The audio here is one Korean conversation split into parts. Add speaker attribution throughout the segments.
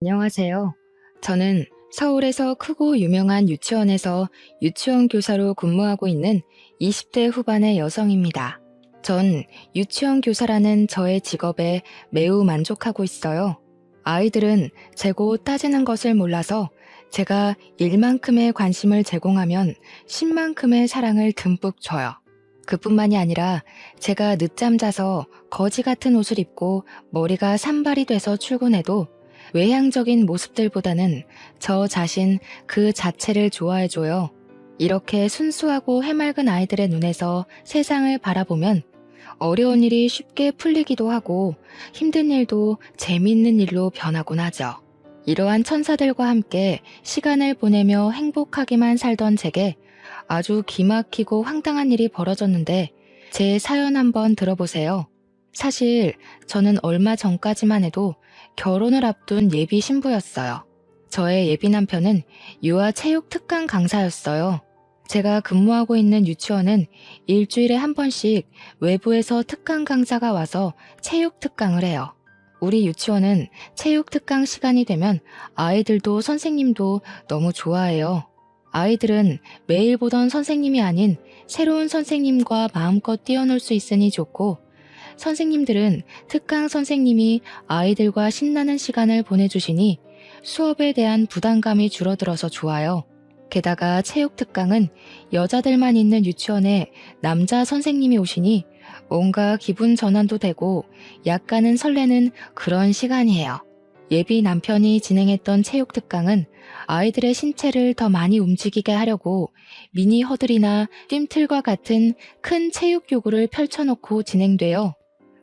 Speaker 1: 안녕하세요. 저는 서울에서 크고 유명한 유치원에서 유치원 교사로 근무하고 있는 20대 후반의 여성입니다. 전 유치원 교사라는 저의 직업에 매우 만족하고 있어요. 아이들은 재고 따지는 것을 몰라서 제가 1만큼의 관심을 제공하면 10만큼의 사랑을 듬뿍 줘요. 그뿐만이 아니라 제가 늦잠 자서 거지 같은 옷을 입고 머리가 산발이 돼서 출근해도 외향적인 모습들보다는 저 자신 그 자체를 좋아해줘요. 이렇게 순수하고 해맑은 아이들의 눈에서 세상을 바라보면 어려운 일이 쉽게 풀리기도 하고 힘든 일도 재미있는 일로 변하곤 하죠. 이러한 천사들과 함께 시간을 보내며 행복하게만 살던 제게 아주 기막히고 황당한 일이 벌어졌는데 제 사연 한번 들어보세요. 사실 저는 얼마 전까지만 해도 결혼을 앞둔 예비 신부였어요. 저의 예비 남편은 유아 체육 특강 강사였어요. 제가 근무하고 있는 유치원은 일주일에 한 번씩 외부에서 특강 강사가 와서 체육 특강을 해요. 우리 유치원은 체육 특강 시간이 되면 아이들도 선생님도 너무 좋아해요. 아이들은 매일 보던 선생님이 아닌 새로운 선생님과 마음껏 뛰어놀 수 있으니 좋고, 선생님들은 특강 선생님이 아이들과 신나는 시간을 보내주시니 수업에 대한 부담감이 줄어들어서 좋아요. 게다가 체육 특강은 여자들만 있는 유치원에 남자 선생님이 오시니 뭔가 기분 전환도 되고 약간은 설레는 그런 시간이에요. 예비 남편이 진행했던 체육 특강은 아이들의 신체를 더 많이 움직이게 하려고 미니 허들이나 뜀틀과 같은 큰 체육 교구를 펼쳐놓고 진행돼요.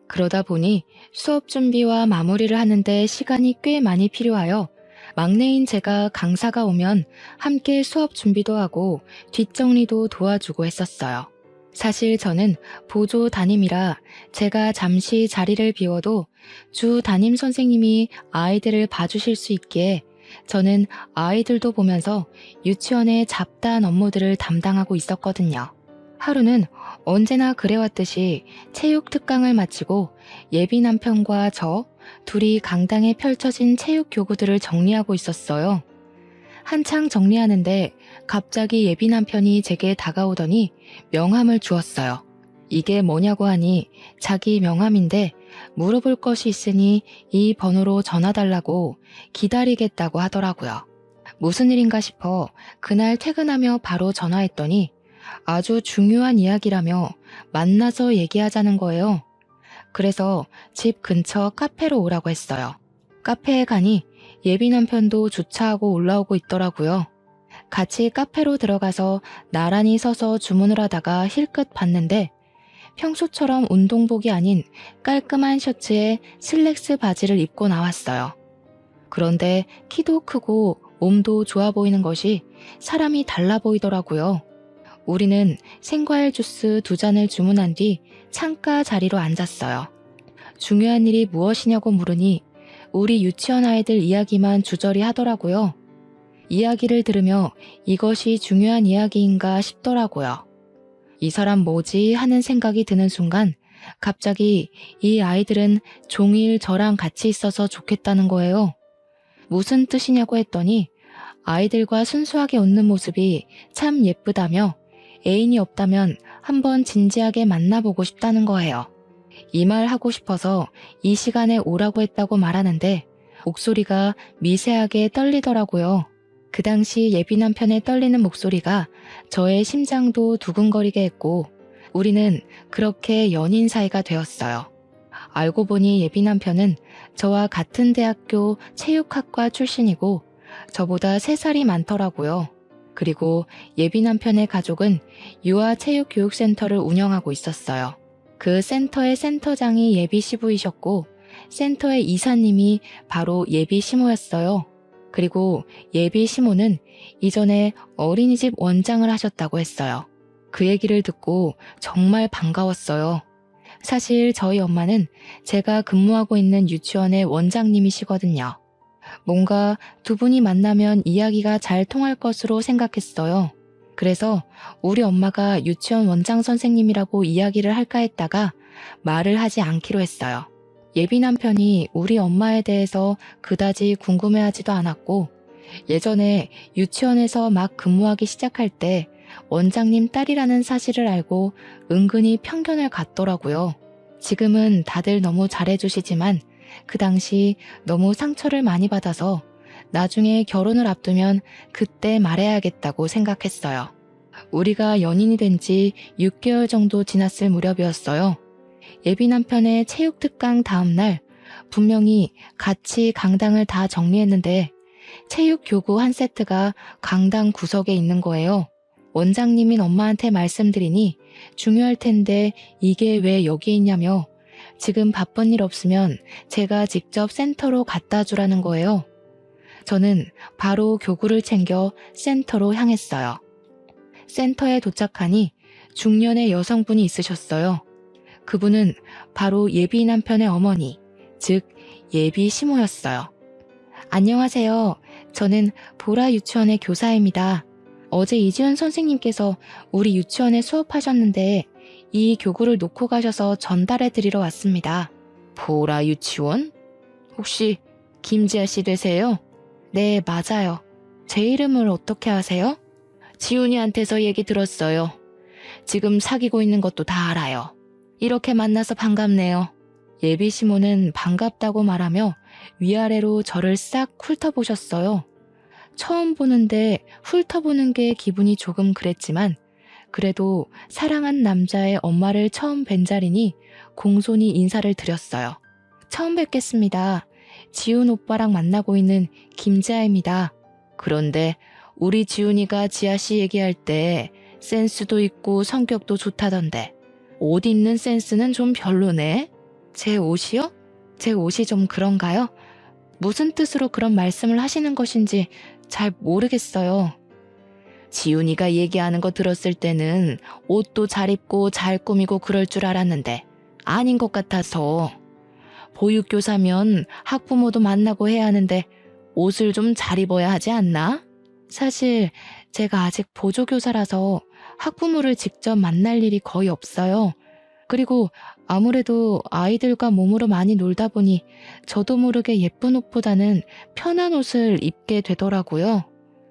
Speaker 1: 그러다 보니 수업 준비와 마무리를 하는데 시간이 꽤 많이 필요하여 막내인 제가 강사가 오면 함께 수업 준비도 하고 뒷정리도 도와주고 했었어요. 사실 저는 보조 담임이라 제가 잠시 자리를 비워도 주 담임 선생님이 아이들을 봐주실 수 있기에 저는 아이들도 보면서 유치원의 잡다한 업무들을 담당하고 있었거든요. 하루는 언제나 그래왔듯이 체육 특강을 마치고 예비 남편과 저 둘이 강당에 펼쳐진 체육 교구들을 정리하고 있었어요. 한창 정리하는데 갑자기 예비 남편이 제게 다가오더니 명함을 주었어요. 이게 뭐냐고 하니 자기 명함인데 물어볼 것이 있으니 이 번호로 전화달라고 기다리겠다고 하더라고요. 무슨 일인가 싶어 그날 퇴근하며 바로 전화했더니 아주 중요한 이야기라며 만나서 얘기하자는 거예요. 그래서 집 근처 카페로 오라고 했어요. 카페에 가니 예비 남편도 주차하고 올라오고 있더라고요. 같이 카페로 들어가서 나란히 서서 주문을 하다가 힐끗 봤는데 평소처럼 운동복이 아닌 깔끔한 셔츠에 슬랙스 바지를 입고 나왔어요. 그런데 키도 크고 몸도 좋아 보이는 것이 사람이 달라 보이더라고요. 우리는 생과일 주스 2잔을 주문한 뒤 창가 자리로 앉았어요. 중요한 일이 무엇이냐고 물으니 우리 유치원 아이들 이야기만 주저리 하더라고요. 이야기를 들으며 이것이 중요한 이야기인가 싶더라고요. 이 사람 뭐지 하는 생각이 드는 순간 갑자기 이 아이들은 종일 저랑 같이 있어서 좋겠다는 거예요. 무슨 뜻이냐고 했더니 아이들과 순수하게 웃는 모습이 참 예쁘다며 애인이 없다면 한번 진지하게 만나보고 싶다는 거예요. 이 말 하고 싶어서 이 시간에 오라고 했다고 말하는데 목소리가 미세하게 떨리더라고요. 그 당시 예비 남편의 떨리는 목소리가 저의 심장도 두근거리게 했고 우리는 그렇게 연인 사이가 되었어요. 알고 보니 예비 남편은 저와 같은 대학교 체육학과 출신이고 저보다 3살이 많더라고요. 그리고 예비 남편의 가족은 유아체육교육센터를 운영하고 있었어요. 그 센터의 센터장이 예비 시부이셨고 센터의 이사님이 바로 예비 시모였어요. 그리고 예비 시모는 이전에 어린이집 원장을 하셨다고 했어요. 그 얘기를 듣고 정말 반가웠어요. 사실 저희 엄마는 제가 근무하고 있는 유치원의 원장님이시거든요. 뭔가 두 분이 만나면 이야기가 잘 통할 것으로 생각했어요. 그래서 우리 엄마가 유치원 원장 선생님이라고 이야기를 할까 했다가 말을 하지 않기로 했어요. 예비 남편이 우리 엄마에 대해서 그다지 궁금해하지도 않았고, 예전에 유치원에서 막 근무하기 시작할 때 원장님 딸이라는 사실을 알고 은근히 편견을 갖더라고요. 지금은 다들 너무 잘해주시지만 그 당시 너무 상처를 많이 받아서 나중에 결혼을 앞두면 그때 말해야겠다고 생각했어요. 우리가 연인이 된 지 6개월 정도 지났을 무렵이었어요. 예비 남편의 체육 특강 다음 날 분명히 같이 강당을 다 정리했는데 체육 교구 한 세트가 강당 구석에 있는 거예요. 원장님인 엄마한테 말씀드리니 중요할 텐데 이게 왜 여기에 있냐며 지금 바쁜 일 없으면 제가 직접 센터로 갖다 주라는 거예요. 저는 바로 교구를 챙겨 센터로 향했어요. 센터에 도착하니 중년의 여성분이 있으셨어요. 그분은 바로 예비 남편의 어머니, 즉 예비 시모였어요. 안녕하세요. 저는 보라 유치원의 교사입니다. 어제 이지연 선생님께서 우리 유치원에 수업하셨는데 이 교구를 놓고 가셔서 전달해 드리러 왔습니다. 보라 유치원? 혹시 김지아 씨 되세요? 네, 맞아요. 제 이름을 어떻게 아세요? 지훈이한테서 얘기 들었어요. 지금 사귀고 있는 것도 다 알아요. 이렇게 만나서 반갑네요. 예비 시모는 반갑다고 말하며 위아래로 저를 싹 훑어보셨어요. 처음 보는데 훑어보는 게 기분이 조금 그랬지만 그래도 사랑한 남자의 엄마를 처음 뵌 자리니 공손히 인사를 드렸어요. 처음 뵙겠습니다. 지훈 오빠랑 만나고 있는 김지아입니다. 그런데 우리 지훈이가 지아씨 얘기할 때 센스도 있고 성격도 좋다던데 옷 입는 센스는 좀 별로네? 제 옷이요? 제 옷이 좀 그런가요? 무슨 뜻으로 그런 말씀을 하시는 것인지 잘 모르겠어요. 지훈이가 얘기하는 거 들었을 때는 옷도 잘 입고 잘 꾸미고 그럴 줄 알았는데 아닌 것 같아서. 보육교사면 학부모도 만나고 해야 하는데 옷을 좀 잘 입어야 하지 않나? 사실 제가 아직 보조교사라서 학부모를 직접 만날 일이 거의 없어요. 그리고 아무래도 아이들과 몸으로 많이 놀다 보니 저도 모르게 예쁜 옷보다는 편한 옷을 입게 되더라고요.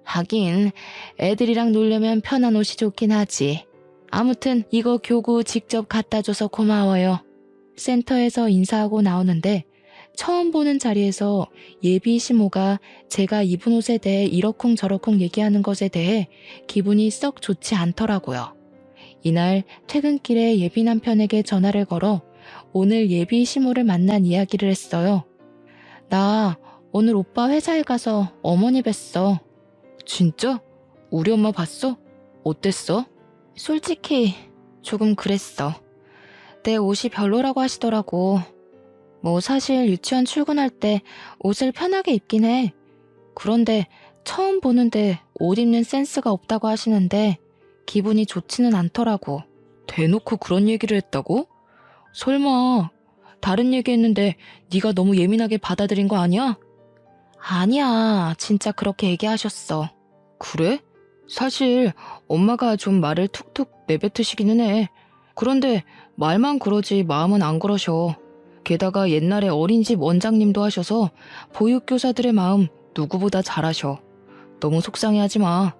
Speaker 1: 하긴 애들이랑 놀려면 편한 옷이 좋긴 하지. 아무튼 이거 교구 직접 갖다 줘서 고마워요. 센터에서 인사하고 나오는데 처음 보는 자리에서 예비 시모가 제가 입은 옷에 대해 이러쿵저러쿵 얘기하는 것에 대해 기분이 썩 좋지 않더라고요. 이날 퇴근길에 예비 남편에게 전화를 걸어 오늘 예비 시모를 만난 이야기를 했어요. 나 오늘 오빠 회사에 가서 어머니 뵀어. 진짜? 우리 엄마 봤어? 어땠어? 솔직히 조금 그랬어. 내 옷이 별로라고 하시더라고. 뭐 사실 유치원 출근할 때 옷을 편하게 입긴 해. 그런데 처음 보는데 옷 입는 센스가 없다고 하시는데 기분이 좋지는 않더라고. 대놓고 그런 얘기를 했다고? 설마 다른 얘기했는데 네가 너무 예민하게 받아들인 거 아니야? 아니야, 진짜 그렇게 얘기하셨어. 그래? 사실 엄마가 좀 말을 툭툭 내뱉으시기는 해. 그런데 말만 그러지 마음은 안 그러셔. 게다가 옛날에 어린이집 원장님도 하셔서 보육교사들의 마음 누구보다 잘 아셔. 너무 속상해하지 마.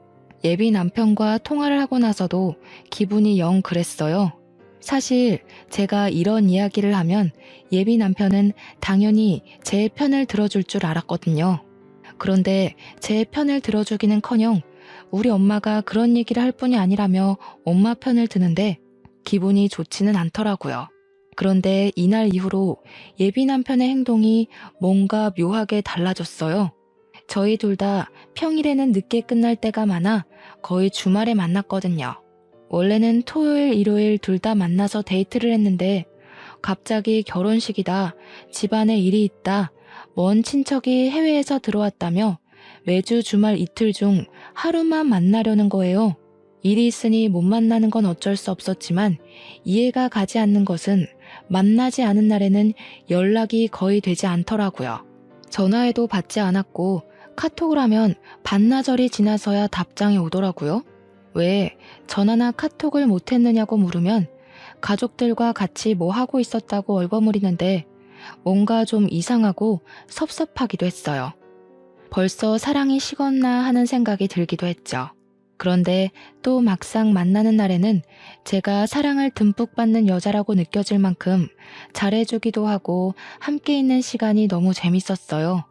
Speaker 1: 예비 남편과 통화를 하고 나서도 기분이 영 그랬어요. 사실 제가 이런 이야기를 하면 예비 남편은 당연히 제 편을 들어줄 줄 알았거든요. 그런데 제 편을 들어주기는커녕 우리 엄마가 그런 얘기를 할 뿐이 아니라며 엄마 편을 드는데 기분이 좋지는 않더라고요. 그런데 이날 이후로 예비 남편의 행동이 뭔가 묘하게 달라졌어요. 저희 둘 다 평일에는 늦게 끝날 때가 많아 거의 주말에 만났거든요. 원래는 토요일, 일요일 둘 다 만나서 데이트를 했는데 갑자기 결혼식이다, 집안에 일이 있다, 먼 친척이 해외에서 들어왔다며 매주 주말 이틀 중 하루만 만나려는 거예요. 일이 있으니 못 만나는 건 어쩔 수 없었지만 이해가 가지 않는 것은 만나지 않은 날에는 연락이 거의 되지 않더라고요. 전화해도 받지 않았고 카톡을 하면 반나절이 지나서야 답장이 오더라고요. 왜 전화나 카톡을 못했느냐고 물으면 가족들과 같이 뭐 하고 있었다고 얼버무리는데 뭔가 좀 이상하고 섭섭하기도 했어요. 벌써 사랑이 식었나 하는 생각이 들기도 했죠. 그런데 또 막상 만나는 날에는 제가 사랑을 듬뿍 받는 여자라고 느껴질 만큼 잘해주기도 하고 함께 있는 시간이 너무 재밌었어요.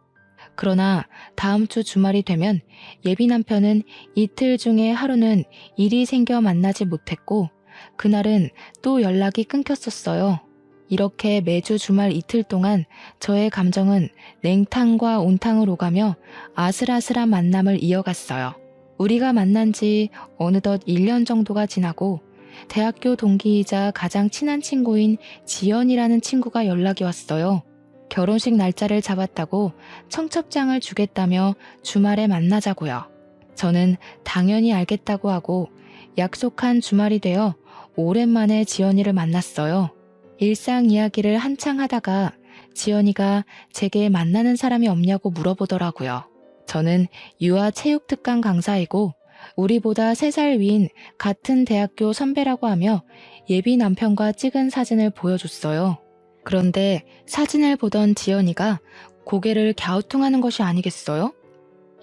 Speaker 1: 그러나 다음 주 주말이 되면 예비 남편은 이틀 중에 하루는 일이 생겨 만나지 못했고 그날은 또 연락이 끊겼었어요. 이렇게 매주 주말 이틀 동안 저의 감정은 냉탕과 온탕을 오가며 아슬아슬한 만남을 이어갔어요. 우리가 만난 지 어느덧 1년 정도가 지나고 대학교 동기이자 가장 친한 친구인 지연이라는 친구가 연락이 왔어요. 결혼식 날짜를 잡았다고 청첩장을 주겠다며 주말에 만나자고요. 저는 당연히 알겠다고 하고 약속한 주말이 되어 오랜만에 지연이를 만났어요. 일상 이야기를 한창 하다가 지연이가 제게 만나는 사람이 없냐고 물어보더라고요. 저는 유아 체육특강 강사이고 우리보다 3살 위인 같은 대학교 선배라고 하며 예비 남편과 찍은 사진을 보여줬어요. 그런데 사진을 보던 지연이가 고개를 갸우뚱하는 것이 아니겠어요?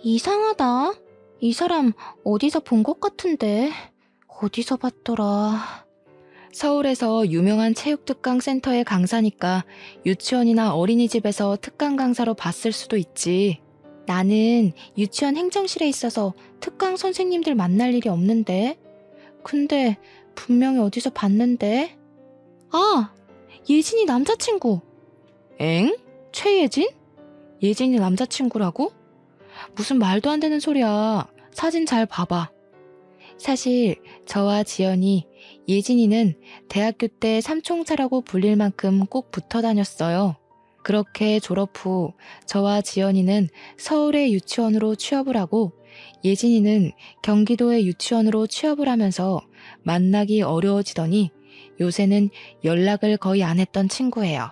Speaker 1: 이상하다. 이 사람 어디서 본 것 같은데. 어디서 봤더라. 서울에서 유명한 체육특강 센터의 강사니까 유치원이나 어린이집에서 특강 강사로 봤을 수도 있지. 나는 유치원 행정실에 있어서 특강 선생님들 만날 일이 없는데. 근데 분명히 어디서 봤는데. 아! 예진이 남자친구. 엥? 최예진? 예진이 남자친구라고? 무슨 말도 안 되는 소리야. 사진 잘 봐봐. 사실 저와 지연이 예진이는 대학교 때 삼총사라고 불릴 만큼 꼭 붙어 다녔어요. 그렇게 졸업 후 저와 지연이는 서울의 유치원으로 취업을 하고 예진이는 경기도의 유치원으로 취업을 하면서 만나기 어려워지더니 요새는 연락을 거의 안 했던 친구예요.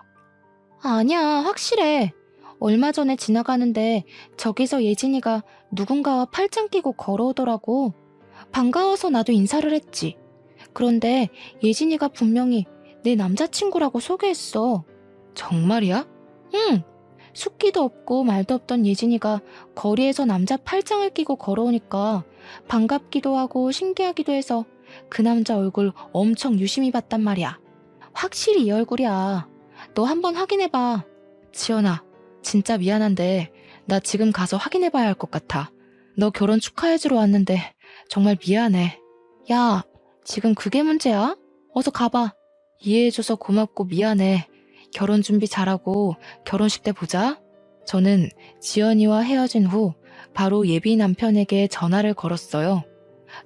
Speaker 1: 아니야, 확실해. 얼마 전에 지나가는데 저기서 예진이가 누군가와 팔짱 끼고 걸어오더라고. 반가워서 나도 인사를 했지. 그런데 예진이가 분명히 내 남자친구라고 소개했어. 정말이야? 응. 숫기도 없고 말도 없던 예진이가 거리에서 남자 팔짱을 끼고 걸어오니까 반갑기도 하고 신기하기도 해서 그 남자 얼굴 엄청 유심히 봤단 말이야. 확실히 이 얼굴이야. 너 한번 확인해봐. 지연아, 진짜 미안한데 나 지금 가서 확인해봐야 할 것 같아. 너 결혼 축하해주러 왔는데 정말 미안해. 야, 지금 그게 문제야? 어서 가봐. 이해해줘서 고맙고 미안해. 결혼 준비 잘하고 결혼식 때 보자. 저는 지연이와 헤어진 후 바로 예비 남편에게 전화를 걸었어요.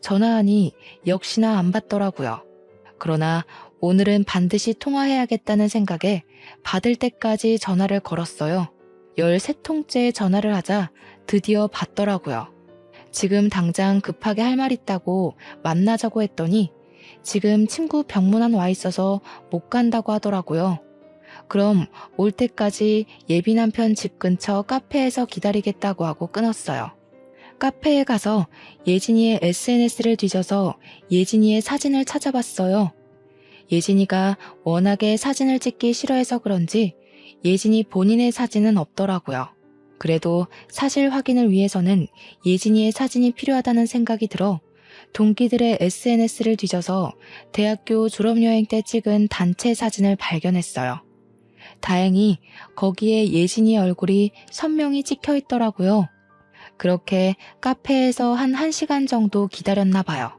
Speaker 1: 전화하니 역시나 안 받더라고요. 그러나 오늘은 반드시 통화해야겠다는 생각에 받을 때까지 전화를 걸었어요. 13통째 전화를 하자 드디어 받더라고요. 지금 당장 급하게 할 말 있다고 만나자고 했더니 지금 친구 병문안 와 있어서 못 간다고 하더라고요. 그럼 올 때까지 예비 남편 집 근처 카페에서 기다리겠다고 하고 끊었어요. 카페에 가서 예진이의 SNS를 뒤져서 예진이의 사진을 찾아봤어요. 예진이가 워낙에 사진을 찍기 싫어해서 그런지 예진이 본인의 사진은 없더라고요. 그래도 사실 확인을 위해서는 예진이의 사진이 필요하다는 생각이 들어 동기들의 SNS를 뒤져서 대학교 졸업여행 때 찍은 단체 사진을 발견했어요. 다행히 거기에 예진이 얼굴이 선명히 찍혀 있더라고요. 그렇게 카페에서 한 1시간 정도 기다렸나 봐요.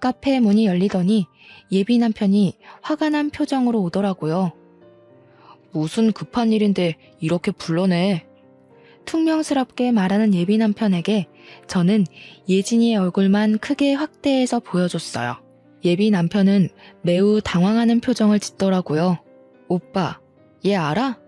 Speaker 1: 카페 문이 열리더니 예비 남편이 화가 난 표정으로 오더라고요. 무슨 급한 일인데 이렇게 불러내? 퉁명스럽게 말하는 예비 남편에게 저는 예진이의 얼굴만 크게 확대해서 보여줬어요. 예비 남편은 매우 당황하는 표정을 짓더라고요. 오빠, 얘 알아?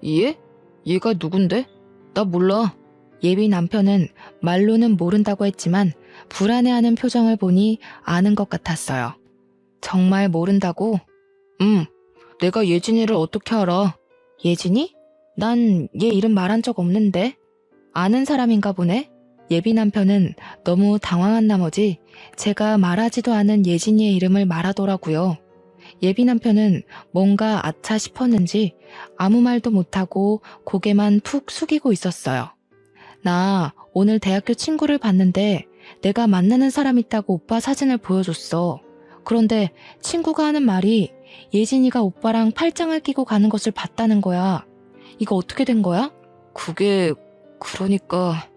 Speaker 1: 얘? 얘가 누군데? 나 몰라. 예비 남편은 말로는 모른다고 했지만 불안해하는 표정을 보니 아는 것 같았어요. 정말 모른다고? 내가 예진이를 어떻게 알아? 예진이? 난 얘 이름 말한 적 없는데. 아는 사람인가 보네? 예비 남편은 너무 당황한 나머지 제가 말하지도 않은 예진이의 이름을 말하더라고요. 예비 남편은 뭔가 아차 싶었는지 아무 말도 못하고 고개만 푹 숙이고 있었어요. 나 오늘 대학교 친구를 봤는데 내가 만나는 사람 있다고 오빠 사진을 보여줬어. 그런데 친구가 하는 말이 예진이가 오빠랑 팔짱을 끼고 가는 것을 봤다는 거야. 이거 어떻게 된 거야? 그게 그러니까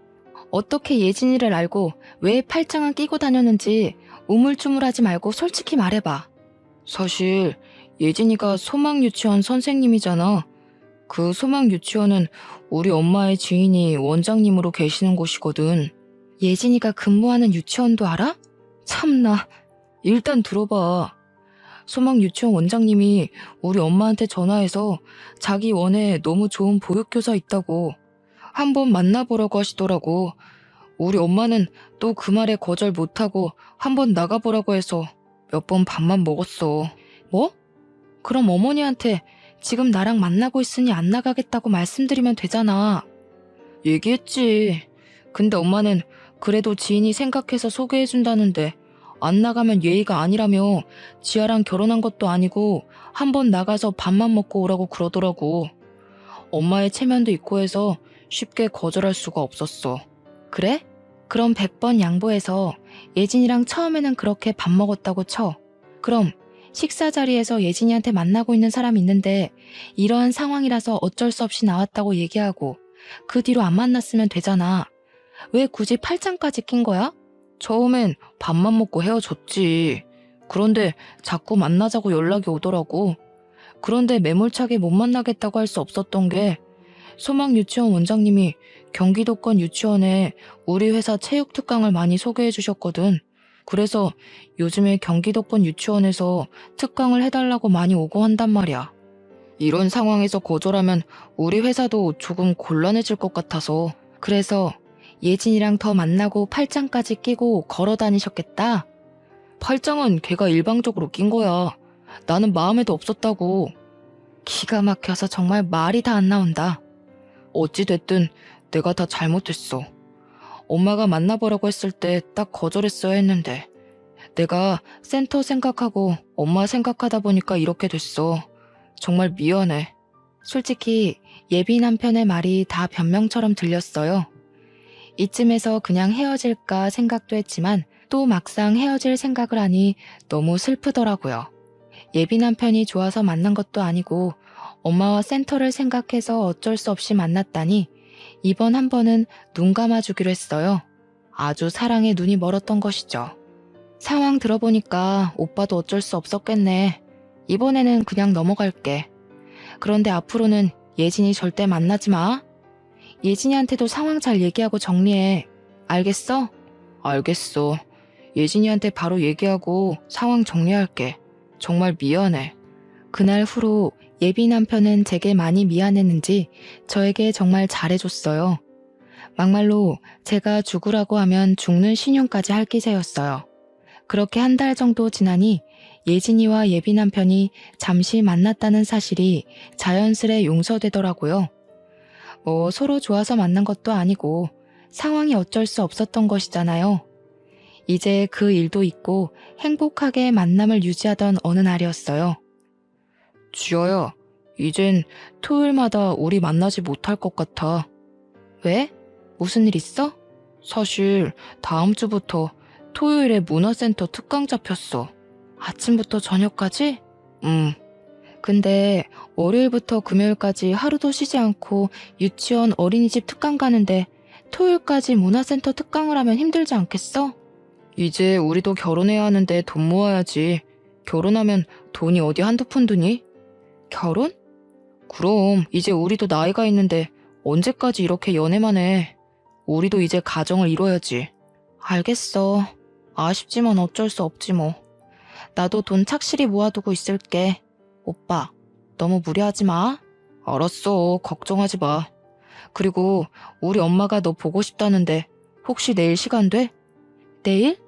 Speaker 1: 어떻게 예진이를 알고 왜 팔짱을 끼고 다녔는지 우물쭈물하지 말고 솔직히 말해봐. 사실 예진이가 소망유치원 선생님이잖아. 그 소망유치원은 우리 엄마의 지인이 원장님으로 계시는 곳이거든. 예진이가 근무하는 유치원도 알아? 참나. 일단 들어봐. 소망유치원 원장님이 우리 엄마한테 전화해서 자기 원에 너무 좋은 보육교사 있다고 한번 만나보라고 하시더라고. 우리 엄마는 또 그 말에 거절 못하고 한번 나가보라고 해서 몇 번 밥만 먹었어. 뭐? 그럼 어머니한테 지금 나랑 만나고 있으니 안 나가겠다고 말씀드리면 되잖아. 얘기했지. 근데 엄마는 그래도 지인이 생각해서 소개해준다는데 안 나가면 예의가 아니라며 지아랑 결혼한 것도 아니고 한번 나가서 밥만 먹고 오라고 그러더라고. 엄마의 체면도 있고 해서 쉽게 거절할 수가 없었어. 그래? 그럼 100번 양보해서 예진이랑 처음에는 그렇게 밥 먹었다고 쳐. 그럼 식사 자리에서 예진이한테 만나고 있는 사람 있는데 이러한 상황이라서 어쩔 수 없이 나왔다고 얘기하고 그 뒤로 안 만났으면 되잖아. 왜 굳이 팔짱까지 낀 거야? 처음엔 밥만 먹고 헤어졌지. 그런데 자꾸 만나자고 연락이 오더라고. 그런데 매몰차게 못 만나겠다고 할 수 없었던 게 소망유치원 원장님이 경기도권 유치원에 우리 회사 체육 특강을 많이 소개해 주셨거든. 그래서 요즘에 경기도권 유치원에서 특강을 해달라고 많이 오고 한단 말이야. 이런 상황에서 거절하면 우리 회사도 조금 곤란해질 것 같아서 그래서 예진이랑 더 만나고 팔짱까지 끼고 걸어 다니셨겠다? 팔짱은 걔가 일방적으로 낀 거야. 나는 마음에도 없었다고. 기가 막혀서 정말 말이 다 안 나온다. 어찌됐든 내가 다 잘못했어. 엄마가 만나보라고 했을 때 딱 거절했어야 했는데 내가 센터 생각하고 엄마 생각하다 보니까 이렇게 됐어. 정말 미안해. 솔직히 예비 남편의 말이 다 변명처럼 들렸어요. 이쯤에서 그냥 헤어질까 생각도 했지만 또 막상 헤어질 생각을 하니 너무 슬프더라고요. 예비 남편이 좋아서 만난 것도 아니고 엄마와 센터를 생각해서 어쩔 수 없이 만났다니 이번 한 번은 눈 감아주기로 했어요. 아주 사랑에 눈이 멀었던 것이죠. 상황 들어보니까 오빠도 어쩔 수 없었겠네. 이번에는 그냥 넘어갈게. 그런데 앞으로는 예진이 절대 만나지 마. 예진이한테도 상황 잘 얘기하고 정리해. 알겠어? 알겠어. 예진이한테 바로 얘기하고 상황 정리할게. 정말 미안해. 그날 후로 예비 남편은 제게 많이 미안했는지 저에게 정말 잘해줬어요. 막말로 제가 죽으라고 하면 죽는 신용까지 할 기세였어요. 그렇게 한 달 정도 지나니 예진이와 예비 남편이 잠시 만났다는 사실이 자연스레 용서되더라고요. 뭐 서로 좋아서 만난 것도 아니고 상황이 어쩔 수 없었던 것이잖아요. 이제 그 일도 잊고 행복하게 만남을 유지하던 어느 날이었어요. 지아야, 이젠 토요일마다 우리 만나지 못할 것 같아. 왜? 무슨 일 있어? 사실 다음 주부터 토요일에 문화센터 특강 잡혔어. 아침부터 저녁까지? 근데 월요일부터 금요일까지 하루도 쉬지 않고 유치원 어린이집 특강 가는데 토요일까지 문화센터 특강을 하면 힘들지 않겠어? 이제 우리도 결혼해야 하는데 돈 모아야지. 결혼하면 돈이 어디 한두 푼 드니? 결혼? 그럼 이제 우리도 나이가 있는데 언제까지 이렇게 연애만 해. 우리도 이제 가정을 이뤄야지. 알겠어. 아쉽지만 어쩔 수 없지 뭐. 나도 돈 착실히 모아두고 있을게. 오빠, 너무 무리하지 마. 알았어. 걱정하지 마. 그리고 우리 엄마가 너 보고 싶다는데 혹시 내일 시간 돼? 내일?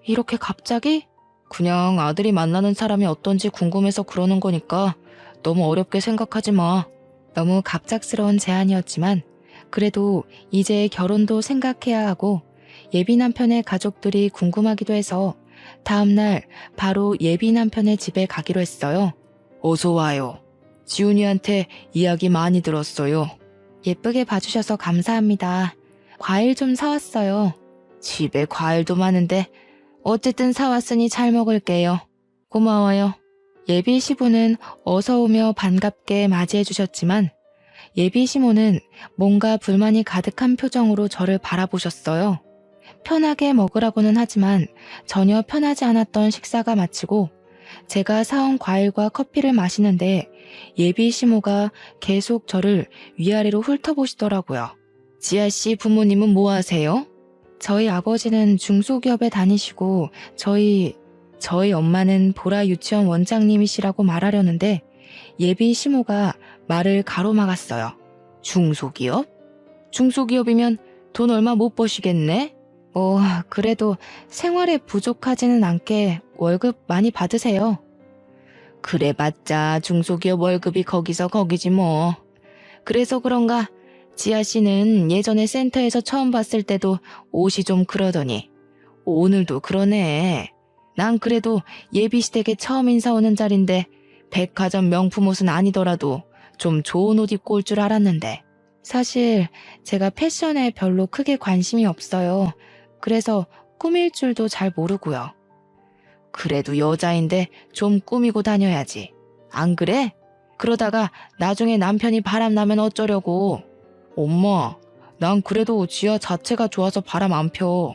Speaker 1: 이렇게 갑자기? 그냥 아들이 만나는 사람이 어떤지 궁금해서 그러는 거니까 너무 어렵게 생각하지 마. 너무 갑작스러운 제안이었지만 그래도 이제 결혼도 생각해야 하고 예비 남편의 가족들이 궁금하기도 해서 다음날 바로 예비 남편의 집에 가기로 했어요. 어서 와요. 지훈이한테 이야기 많이 들었어요. 예쁘게 봐주셔서 감사합니다. 과일 좀 사왔어요. 집에 과일도 많은데 어쨌든 사왔으니 잘 먹을게요. 고마워요. 예비 시부는 어서 오며 반갑게 맞이해 주셨지만 예비 시모는 뭔가 불만이 가득한 표정으로 저를 바라보셨어요. 편하게 먹으라고는 하지만 전혀 편하지 않았던 식사가 마치고 제가 사온 과일과 커피를 마시는데 예비 시모가 계속 저를 위아래로 훑어보시더라고요. 지아씨 부모님은 뭐 하세요? 저희 아버지는 중소기업에 다니시고 저희 엄마는 보라 유치원 원장님이시라고 말하려는데 예비 시모가 말을 가로막았어요. 중소기업? 중소기업이면 돈 얼마 못 버시겠네? 그래도 생활에 부족하지는 않게 월급 많이 받으세요. 그래봤자 중소기업 월급이 거기서 거기지 뭐. 그래서 그런가 지아 씨는 예전에 센터에서 처음 봤을 때도 옷이 좀 그러더니 오늘도 그러네. 난 그래도 예비시댁에 처음 인사 오는 자리인데 백화점 명품 옷은 아니더라도 좀 좋은 옷 입고 올 줄 알았는데 사실 제가 패션에 별로 크게 관심이 없어요. 그래서 꾸밀 줄도 잘 모르고요. 그래도 여자인데 좀 꾸미고 다녀야지. 안 그래? 그러다가 나중에 남편이 바람나면 어쩌려고. 엄마, 난 그래도 지아 자체가 좋아서 바람 안 펴.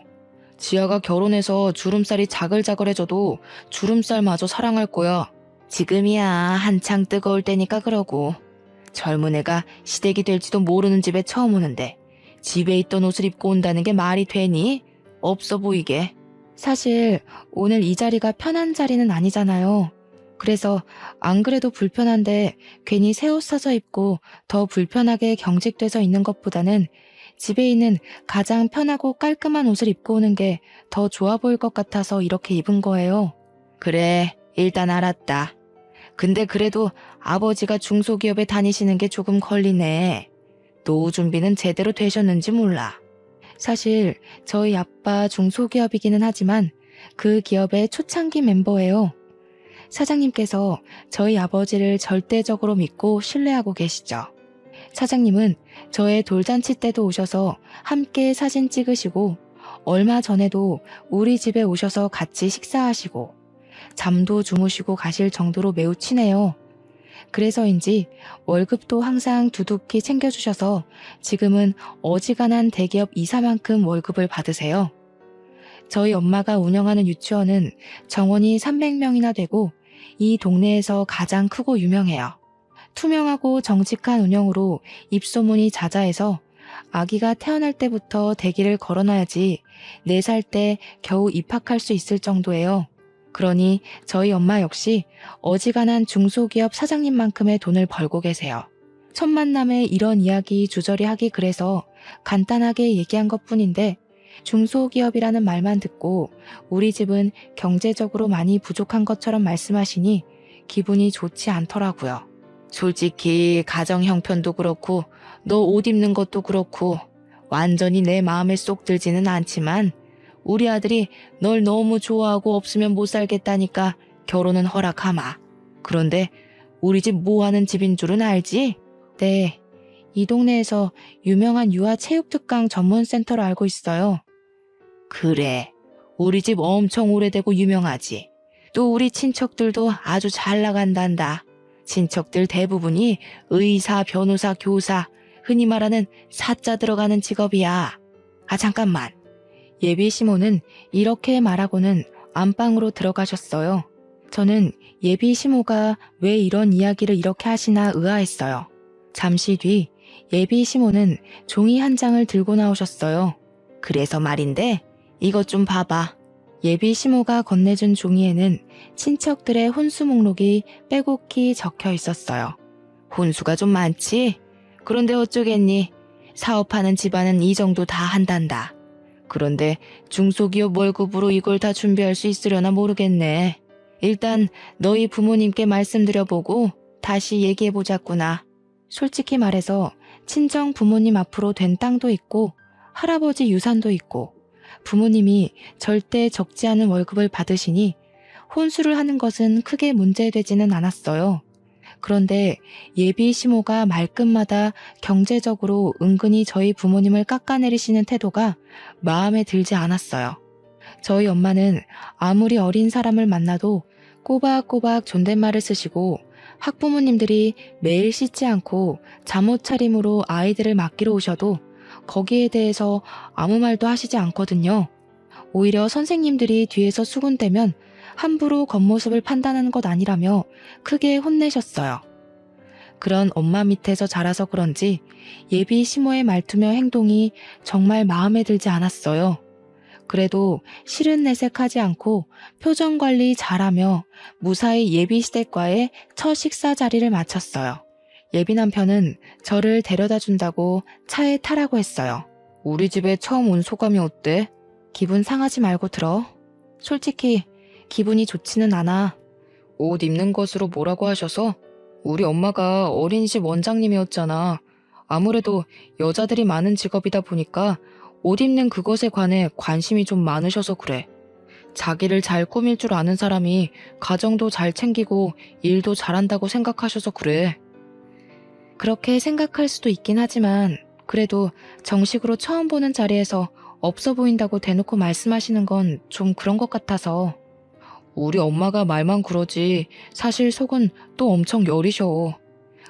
Speaker 1: 지아가 결혼해서 주름살이 자글자글해져도 주름살마저 사랑할 거야. 지금이야 한창 뜨거울 때니까 그러고. 젊은 애가 시댁이 될지도 모르는 집에 처음 오는데 집에 있던 옷을 입고 온다는 게 말이 되니? 없어 보이게. 사실 오늘 이 자리가 편한 자리는 아니잖아요. 그래서 안 그래도 불편한데 괜히 새 옷 사서 입고 더 불편하게 경직돼서 있는 것보다는 집에 있는 가장 편하고 깔끔한 옷을 입고 오는 게 더 좋아 보일 것 같아서 이렇게 입은 거예요. 그래, 일단 알았다. 근데 그래도 아버지가 중소기업에 다니시는 게 조금 걸리네. 노후 준비는 제대로 되셨는지 몰라. 사실 저희 아빠 중소기업이기는 하지만 그 기업의 초창기 멤버예요. 사장님께서 저희 아버지를 절대적으로 믿고 신뢰하고 계시죠. 사장님은 저의 돌잔치 때도 오셔서 함께 사진 찍으시고 얼마 전에도 우리 집에 오셔서 같이 식사하시고 잠도 주무시고 가실 정도로 매우 친해요. 그래서인지 월급도 항상 두둑히 챙겨주셔서 지금은 어지간한 대기업 이사만큼 월급을 받으세요. 저희 엄마가 운영하는 유치원은 정원이 300명이나 되고 이 동네에서 가장 크고 유명해요. 투명하고 정직한 운영으로 입소문이 자자해서 아기가 태어날 때부터 대기를 걸어놔야지 4살 때 겨우 입학할 수 있을 정도예요. 그러니 저희 엄마 역시 어지간한 중소기업 사장님만큼의 돈을 벌고 계세요. 첫 만남에 이런 이야기 주저리 하기 그래서 간단하게 얘기한 것뿐인데 중소기업이라는 말만 듣고 우리 집은 경제적으로 많이 부족한 것처럼 말씀하시니 기분이 좋지 않더라고요. 솔직히 가정 형편도 그렇고 너 옷 입는 것도 그렇고 완전히 내 마음에 쏙 들지는 않지만 우리 아들이 널 너무 좋아하고 없으면 못 살겠다니까 결혼은 허락하마. 그런데 우리 집 뭐하는 집인 줄은 알지? 네, 이 동네에서 유명한 유아체육특강 전문센터로 알고 있어요. 그래, 우리 집 엄청 오래되고 유명하지. 또 우리 친척들도 아주 잘 나간단다. 친척들 대부분이 의사, 변호사, 교사, 흔히 말하는 사자 들어가는 직업이야. 아, 잠깐만. 예비 시모는 이렇게 말하고는 안방으로 들어가셨어요. 저는 예비 시모가 왜 이런 이야기를 이렇게 하시나 의아했어요. 잠시 뒤 예비 시모는 종이 한 장을 들고 나오셨어요. 그래서 말인데 이것 좀 봐봐. 예비 시모가 건네준 종이에는 친척들의 혼수 목록이 빼곡히 적혀 있었어요. 혼수가 좀 많지? 그런데 어쩌겠니? 사업하는 집안은 이 정도 다 한단다. 그런데 중소기업 월급으로 이걸 다 준비할 수 있으려나 모르겠네. 일단 너희 부모님께 말씀드려보고 다시 얘기해보자꾸나. 솔직히 말해서 친정 부모님 앞으로 된 땅도 있고 할아버지 유산도 있고 부모님이 절대 적지 않은 월급을 받으시니 혼수를 하는 것은 크게 문제되지는 않았어요. 그런데 예비 시모가 말끝마다 경제적으로 은근히 저희 부모님을 깎아내리시는 태도가 마음에 들지 않았어요. 저희 엄마는 아무리 어린 사람을 만나도 꼬박꼬박 존댓말을 쓰시고 학부모님들이 매일 씻지 않고 잠옷 차림으로 아이들을 맡기러 오셔도 거기에 대해서 아무 말도 하시지 않거든요. 오히려 선생님들이 뒤에서 수군대면 함부로 겉모습을 판단하는 것 아니라며 크게 혼내셨어요. 그런 엄마 밑에서 자라서 그런지 예비 시모의 말투며 행동이 정말 마음에 들지 않았어요. 그래도 실은 내색하지 않고 표정 관리 잘하며 무사히 예비 시댁과의 첫 식사 자리를 마쳤어요. 예비 남편은 저를 데려다 준다고 차에 타라고 했어요. 우리 집에 처음 온 소감이 어때? 기분 상하지 말고 들어. 솔직히 기분이 좋지는 않아. 옷 입는 것으로 뭐라고 하셔서? 우리 엄마가 어린이집 원장님이었잖아. 아무래도 여자들이 많은 직업이다 보니까 옷 입는 그것에 관해 관심이 좀 많으셔서 그래. 자기를 잘 꾸밀 줄 아는 사람이 가정도 잘 챙기고 일도 잘한다고 생각하셔서 그래. 그렇게 생각할 수도 있긴 하지만 그래도 정식으로 처음 보는 자리에서 없어 보인다고 대놓고 말씀하시는 건 좀 그런 것 같아서. 우리 엄마가 말만 그러지 사실 속은 또 엄청 여리셔.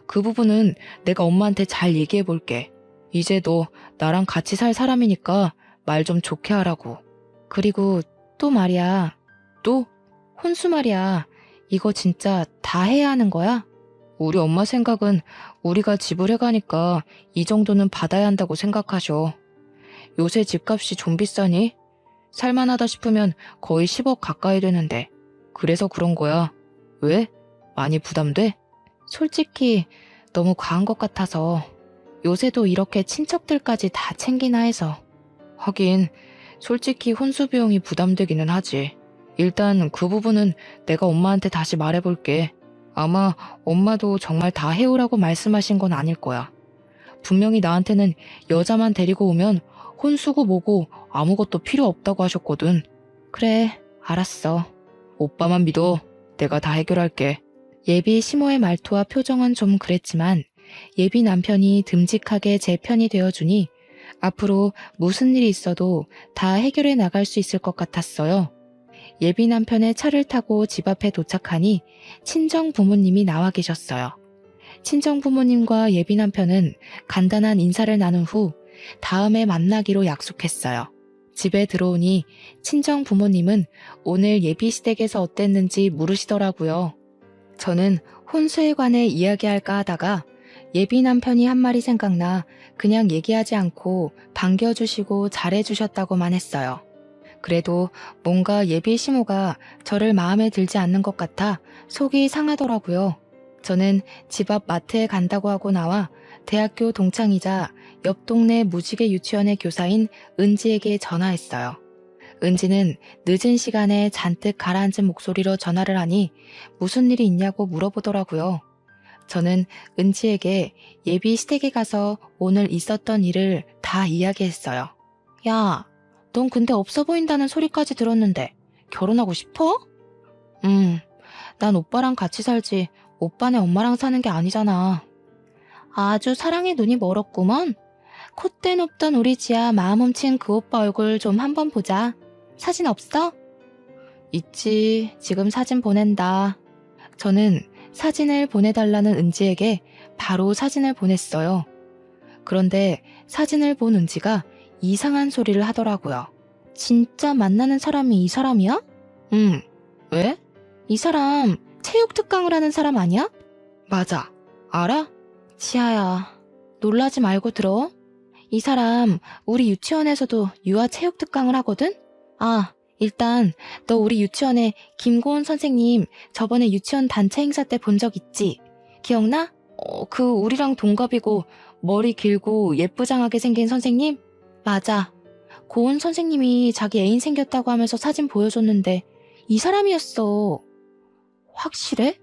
Speaker 1: 그 부분은 내가 엄마한테 잘 얘기해 볼게. 이제 너 나랑 같이 살 사람이니까 말 좀 좋게 하라고. 그리고 또 말이야. 또? 혼수 말이야. 이거 진짜 다 해야 하는 거야? 우리 엄마 생각은 우리가 집을 해가니까 이 정도는 받아야 한다고 생각하셔. 요새 집값이 좀 비싸니? 살만하다 싶으면 거의 10억 가까이 되는데. 그래서 그런 거야. 왜? 많이 부담돼? 솔직히 너무 과한 것 같아서. 요새도 이렇게 친척들까지 다 챙기나 해서. 하긴 솔직히 혼수 비용이 부담되기는 하지. 일단 그 부분은 내가 엄마한테 다시 말해볼게. 아마 엄마도 정말 다 해오라고 말씀하신 건 아닐 거야. 분명히 나한테는 여자만 데리고 오면 혼수고 뭐고 아무것도 필요 없다고 하셨거든. 그래, 알았어. 오빠만 믿어. 내가 다 해결할게. 예비 시모의 말투와 표정은 좀 그랬지만 예비 남편이 듬직하게 제 편이 되어주니 앞으로 무슨 일이 있어도 다 해결해 나갈 수 있을 것 같았어요. 예비 남편의 차를 타고 집 앞에 도착하니 친정 부모님이 나와 계셨어요. 친정 부모님과 예비 남편은 간단한 인사를 나눈 후 다음에 만나기로 약속했어요. 집에 들어오니 친정 부모님은 오늘 예비 시댁에서 어땠는지 물으시더라고요. 저는 혼수에 관해 이야기할까 하다가 예비 남편이 한 말이 생각나 그냥 얘기하지 않고 반겨주시고 잘해주셨다고만 했어요. 그래도 뭔가 예비 시모가 저를 마음에 들지 않는 것 같아 속이 상하더라고요. 저는 집 앞 마트에 간다고 하고 나와 대학교 동창이자 옆 동네 무지개 유치원의 교사인 은지에게 전화했어요. 은지는 늦은 시간에 잔뜩 가라앉은 목소리로 전화를 하니 무슨 일이 있냐고 물어보더라고요. 저는 은지에게 예비 시댁에 가서 오늘 있었던 일을 다 이야기했어요. 야, 넌 근데 없어 보인다는 소리까지 들었는데 결혼하고 싶어? 난 오빠랑 같이 살지 오빠네 엄마랑 사는 게 아니잖아. 아주 사랑의 눈이 멀었구먼. 콧대 높던 우리 지아 마음 훔친 그 오빠 얼굴 좀 한번 보자. 사진 없어? 있지. 지금 사진 보낸다. 저는 사진을 보내달라는 은지에게 바로 사진을 보냈어요. 그런데 사진을 본 은지가 이상한 소리를 하더라고요. 진짜 만나는 사람이 이 사람이야? 왜? 이 사람 체육 특강을 하는 사람 아니야? 맞아. 알아? 지아야, 놀라지 말고 들어. 이 사람 우리 유치원에서도 유아 체육 특강을 하거든? 아, 일단 너 우리 유치원에 김고은 선생님 저번에 유치원 단체 행사 때 본 적 있지? 기억나? 그 우리랑 동갑이고 머리 길고 예쁘장하게 생긴 선생님? 맞아. 고은 선생님이 자기 애인 생겼다고 하면서 사진 보여줬는데 이 사람이었어. 확실해?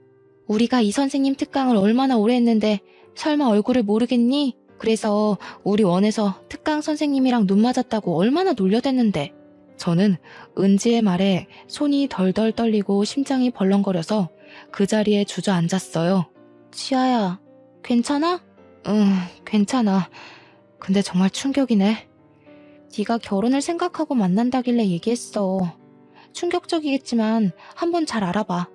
Speaker 1: 우리가 이 선생님 특강을 얼마나 오래 했는데 설마 얼굴을 모르겠니? 그래서 우리 원에서 특강 선생님이랑 눈 맞았다고 얼마나 놀려댔는데. 저는 은지의 말에 손이 덜덜 떨리고 심장이 벌렁거려서 그 자리에 주저앉았어요. 지아야, 괜찮아? 응, 괜찮아. 근데 정말 충격이네. 네가 결혼을 생각하고 만난다길래 얘기했어. 충격적이겠지만 한번 잘 알아봐.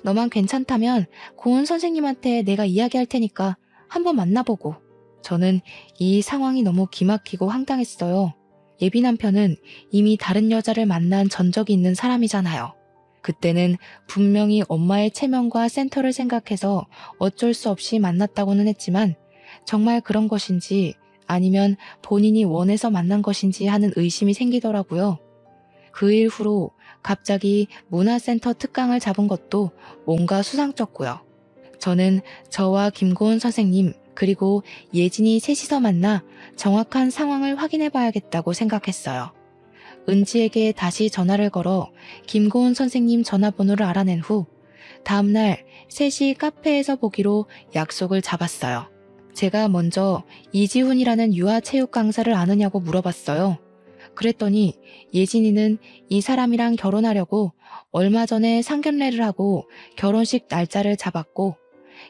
Speaker 1: 너만 괜찮다면 고은 선생님한테 내가 이야기할 테니까 한번 만나보고. 저는 이 상황이 너무 기막히고 황당했어요. 예비 남편은 이미 다른 여자를 만난 전적이 있는 사람이잖아요. 그때는 분명히 엄마의 체면과 센터를 생각해서 어쩔 수 없이 만났다고는 했지만 정말 그런 것인지 아니면 본인이 원해서 만난 것인지 하는 의심이 생기더라고요. 그 일 후로 갑자기 문화센터 특강을 잡은 것도 뭔가 수상쩍고요. 저는 저와 김고은 선생님 그리고 예진이 셋이서 만나 정확한 상황을 확인해 봐야겠다고 생각했어요. 은지에게 다시 전화를 걸어 김고은 선생님 전화번호를 알아낸 후 다음날 셋이 카페에서 보기로 약속을 잡았어요. 제가 먼저 이지훈이라는 유아체육 강사를 아느냐고 물어봤어요. 그랬더니 예진이는 이 사람이랑 결혼하려고 얼마 전에 상견례를 하고 결혼식 날짜를 잡았고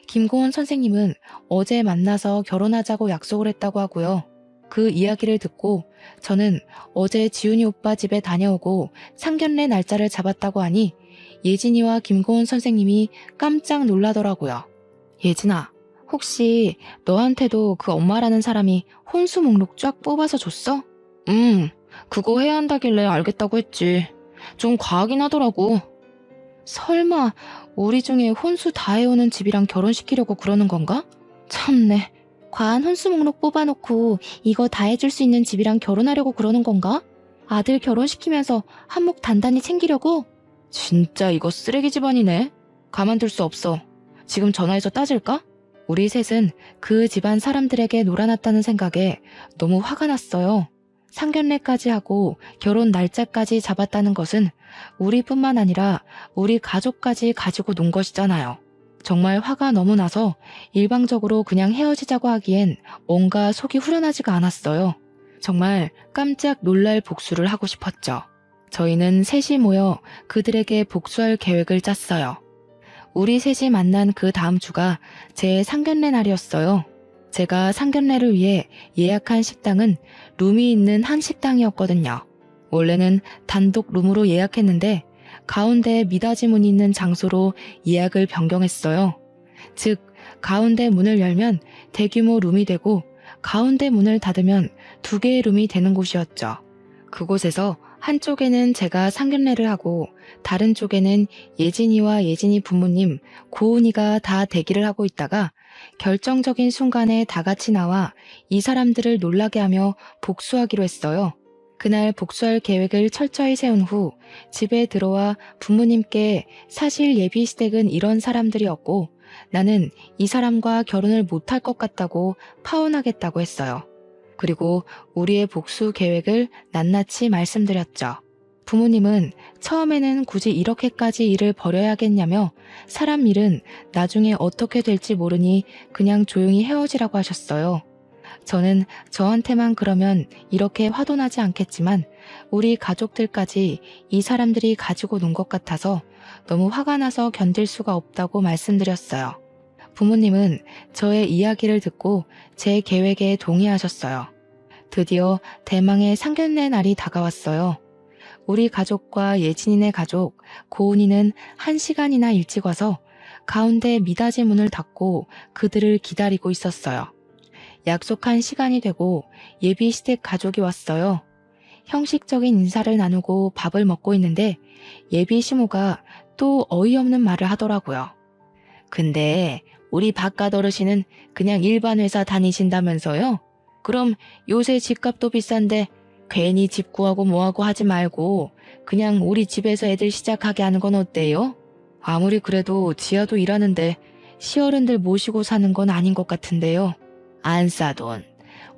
Speaker 1: 김고은 선생님은 어제 만나서 결혼하자고 약속을 했다고 하고요. 그 이야기를 듣고 저는 어제 지훈이 오빠 집에 다녀오고 상견례 날짜를 잡았다고 하니 예진이와 김고은 선생님이 깜짝 놀라더라고요. 예진아, 혹시 너한테도 그 엄마라는 사람이 혼수 목록 쫙 뽑아서 줬어? 그거 해야 한다길래 알겠다고 했지. 좀 과하긴 하더라고. 설마 우리 중에 혼수 다 해오는 집이랑 결혼시키려고 그러는 건가? 참네. 과한 혼수 목록 뽑아놓고 이거 다 해줄 수 있는 집이랑 결혼하려고 그러는 건가? 아들 결혼시키면서 한몫 단단히 챙기려고? 진짜 이거 쓰레기 집안이네. 가만둘 수 없어. 지금 전화해서 따질까? 우리 셋은 그 집안 사람들에게 놀아났다는 생각에 너무 화가 났어요. 상견례까지 하고 결혼 날짜까지 잡았다는 것은 우리뿐만 아니라 우리 가족까지 가지고 논 것이잖아요. 정말 화가 너무 나서 일방적으로 그냥 헤어지자고 하기엔 뭔가 속이 후련하지가 않았어요. 정말 깜짝 놀랄 복수를 하고 싶었죠. 저희는 셋이 모여 그들에게 복수할 계획을 짰어요. 우리 셋이 만난 그 다음 주가 제 상견례 날이었어요. 제가 상견례를 위해 예약한 식당은 룸이 있는 한식당이었거든요. 원래는 단독 룸으로 예약했는데 가운데 미닫이 문이 있는 장소로 예약을 변경했어요. 즉, 가운데 문을 열면 대규모 룸이 되고 가운데 문을 닫으면 2개의 룸이 되는 곳이었죠. 그곳에서 한쪽에는 제가 상견례를 하고 다른 쪽에는 예진이와 예진이 부모님, 고은이가 다 대기를 하고 있다가 결정적인 순간에 다 같이 나와 이 사람들을 놀라게 하며 복수하기로 했어요. 그날 복수할 계획을 철저히 세운 후 집에 들어와 부모님께 사실 예비 시댁은 이런 사람들이었고 나는 이 사람과 결혼을 못할 것 같다고 파혼하겠다고 했어요. 그리고 우리의 복수 계획을 낱낱이 말씀드렸죠. 부모님은 처음에는 굳이 이렇게까지 일을 벌여야겠냐며 사람 일은 나중에 어떻게 될지 모르니 그냥 조용히 헤어지라고 하셨어요. 저는 저한테만 그러면 이렇게 화도 나지 않겠지만 우리 가족들까지 이 사람들이 가지고 논 것 같아서 너무 화가 나서 견딜 수가 없다고 말씀드렸어요. 부모님은 저의 이야기를 듣고 제 계획에 동의하셨어요. 드디어 대망의 상견례 날이 다가왔어요. 우리 가족과 예진이네 가족, 고은이는 1시간이나 일찍 와서 가운데 미닫이 문을 닫고 그들을 기다리고 있었어요. 약속한 시간이 되고 예비 시댁 가족이 왔어요. 형식적인 인사를 나누고 밥을 먹고 있는데 예비 시모가 또 어이없는 말을 하더라고요. 근데 우리 바깥 어르신은 그냥 일반 회사 다니신다면서요? 그럼 요새 집값도 비싼데 괜히 집 구하고 뭐하고 하지 말고 그냥 우리 집에서 애들 시작하게 하는 건 어때요? 아무리 그래도 지아도 일하는데 시어른들 모시고 사는 건 아닌 것 같은데요. 안 싸돈.